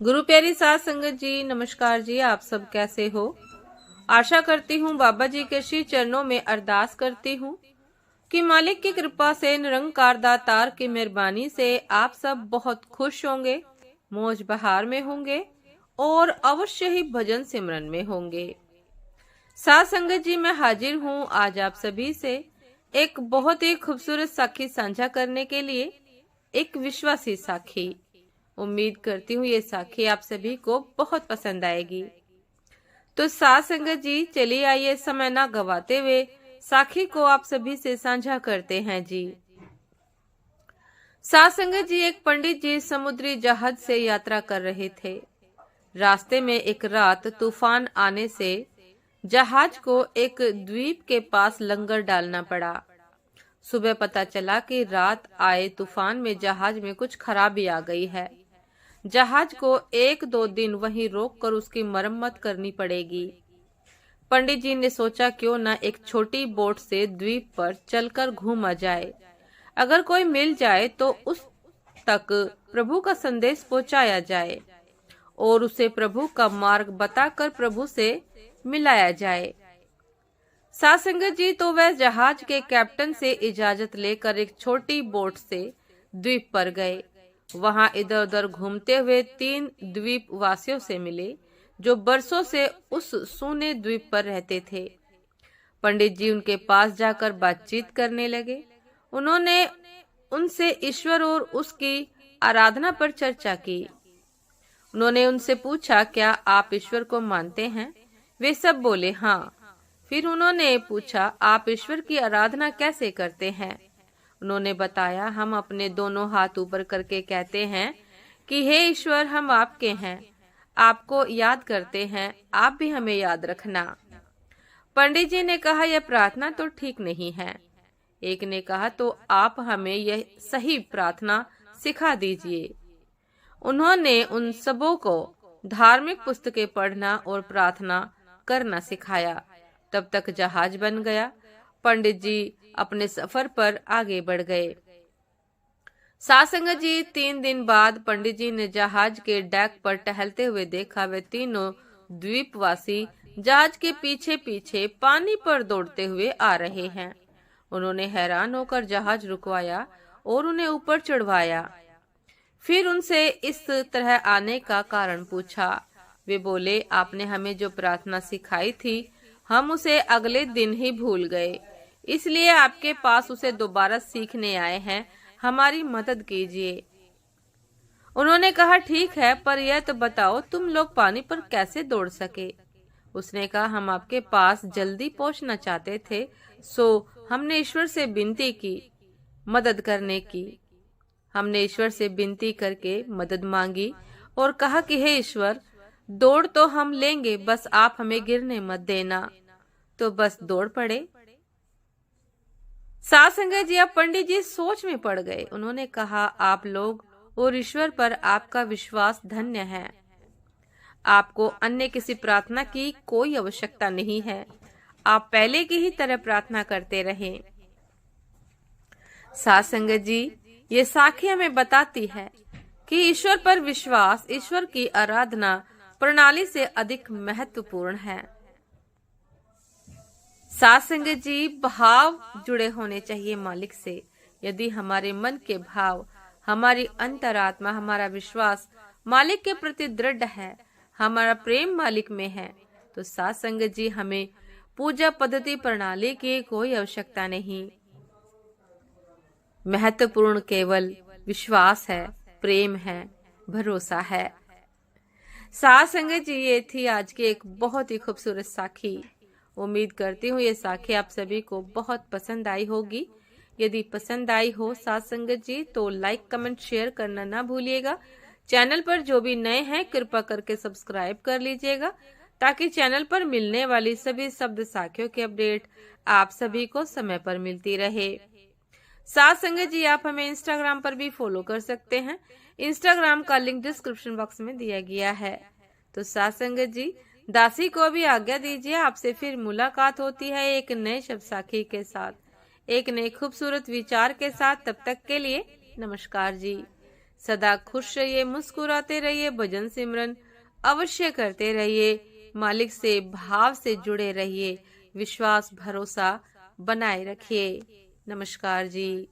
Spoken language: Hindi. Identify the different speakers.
Speaker 1: गुरु प्यारी साध संगत जी, नमस्कार जी। आप सब कैसे हो? आशा करती हूँ बाबा जी के श्री चरणों में अरदास करती हूँ कि मालिक की कृपा से, निरंकार दातार की मेहरबानी से आप सब बहुत खुश होंगे, मौज बहार में होंगे और अवश्य ही भजन सिमरन में होंगे। साध संगत जी, मैं हाजिर हूँ आज आप सभी से एक बहुत ही खूबसूरत साखी साझा करने के लिए। एक विश्वासी साखी। उम्मीद करती हूँ ये साखी आप सभी को बहुत पसंद आएगी। तो साध संगत जी, चलिए आइए समय ना गवाते हुए साखी को आप सभी से साझा करते हैं जी। साध संगत जी, एक पंडित जी समुद्री जहाज से यात्रा कर रहे थे। रास्ते में एक रात तूफान आने से जहाज को एक द्वीप के पास लंगर डालना पड़ा। सुबह पता चला कि रात आए तूफान में जहाज में कुछ खराबी आ गई है। जहाज को 1-2 दिन वहीं रोककर उसकी मरम्मत करनी पड़ेगी। पंडित जी ने सोचा क्यों न एक छोटी बोट से द्वीप पर चलकर घूमा जाए। अगर कोई मिल जाए तो उस तक प्रभु का संदेश पहुंचाया जाए और उसे प्रभु का मार्ग बताकर प्रभु से मिलाया जाए। साध संगत जी, तो वह जहाज के कैप्टन से इजाजत लेकर एक छोटी बोट से द्वीप पर गए। वहां इधर उधर घूमते हुए 3 द्वीप वासियों से मिले जो बरसों से उस सूने द्वीप पर रहते थे। पंडित जी उनके पास जाकर बातचीत करने लगे। उन्होंने उनसे ईश्वर और उसकी आराधना पर चर्चा की। उन्होंने उनसे पूछा, क्या आप ईश्वर को मानते हैं? वे सब बोले हाँ। फिर उन्होंने पूछा, आप ईश्वर की आराधना कैसे करते हैं? उन्होंने बताया, हम अपने दोनों हाथ ऊपर करके कहते हैं कि हे ईश्वर, हम आपके हैं, आपको याद करते हैं, आप भी हमें याद रखना। पंडित जी ने कहा, यह प्रार्थना तो ठीक नहीं है। एक ने कहा, तो आप हमें यह सही प्रार्थना सिखा दीजिए। उन्होंने उन सबों को धार्मिक पुस्तकें पढ़ना और प्रार्थना करना सिखाया। तब तक जहाज बन गया। पंडित जी अपने सफर पर आगे बढ़ गए। साध संगत जी, 3 दिन बाद पंडित जी ने जहाज के डेक पर टहलते हुए देखा। वे तीनों द्वीपवासी जहाज के पीछे पीछे पानी पर दौड़ते हुए आ रहे हैं। उन्होंने हैरान होकर जहाज रुकवाया और उन्हें ऊपर चढ़वाया। फिर उनसे इस तरह आने का कारण पूछा। वे बोले, आपने हमें जो प्रार्थना सिखाई थी, हम उसे अगले दिन ही भूल गए, इसलिए आपके पास उसे दोबारा सीखने आए हैं, हमारी मदद कीजिए। उन्होंने कहा, ठीक है, पर यह तो बताओ तुम लोग पानी पर कैसे दौड़ सके? उसने कहा, हम आपके पास जल्दी पहुंचना चाहते थे, सो हमने ईश्वर से विनती की मदद करने की। हमने ईश्वर से विनती करके मदद मांगी और कहा कि हे ईश्वर, दौड़ तो हम लेंगे, बस आप हमें गिरने मत देना। तो बस दौड़ पड़े। साध संगत जी, अब पंडित जी सोच में पड़ गए। उन्होंने कहा, आप लोग और ईश्वर पर आपका विश्वास धन्य है। आपको अन्य किसी प्रार्थना की कोई आवश्यकता नहीं है। आप पहले की ही तरह प्रार्थना करते रहें। साध संगत जी, ये साखी हमें बताती है कि ईश्वर पर विश्वास, ईश्वर की आराधना प्रणाली से अधिक महत्वपूर्ण है। साध संगत जी, भाव जुड़े होने चाहिए मालिक से। यदि हमारे मन के भाव, हमारी अंतरात्मा, हमारा विश्वास मालिक के प्रति दृढ़ है, हमारा प्रेम मालिक में है, तो साध संगत जी, हमें पूजा पद्धति प्रणाली की कोई आवश्यकता नहीं। महत्वपूर्ण केवल विश्वास है, प्रेम है, भरोसा है। साध संगत जी, ये थी आज की एक बहुत ही खूबसूरत साखी। उम्मीद करती हूँ ये साखी आप सभी को बहुत पसंद आई होगी। यदि पसंद आई हो साध संगत जी, तो लाइक, कमेंट, शेयर करना ना भूलिएगा। चैनल पर जो भी नए हैं, कृपा करके सब्सक्राइब कर लीजिएगा, ताकि चैनल पर मिलने वाली सभी शब्द साखियों की अपडेट आप सभी को समय पर मिलती रहे। साध संगत जी, आप हमें इंस्टाग्राम पर भी फॉलो कर सकते हैं। इंस्टाग्राम का लिंक डिस्क्रिप्शन बॉक्स में दिया गया है। तो साध संगत जी, दासी को भी आज्ञा दीजिए। आपसे फिर मुलाकात होती है एक नए शब्द साखी के साथ, एक नए खूबसूरत विचार के साथ। तब तक के लिए नमस्कार जी। सदा खुश रहिए, मुस्कुराते रहिए, भजन सिमरन अवश्य करते रहिए, मालिक से भाव से जुड़े रहिए, विश्वास भरोसा बनाए रखिए। नमस्कार जी।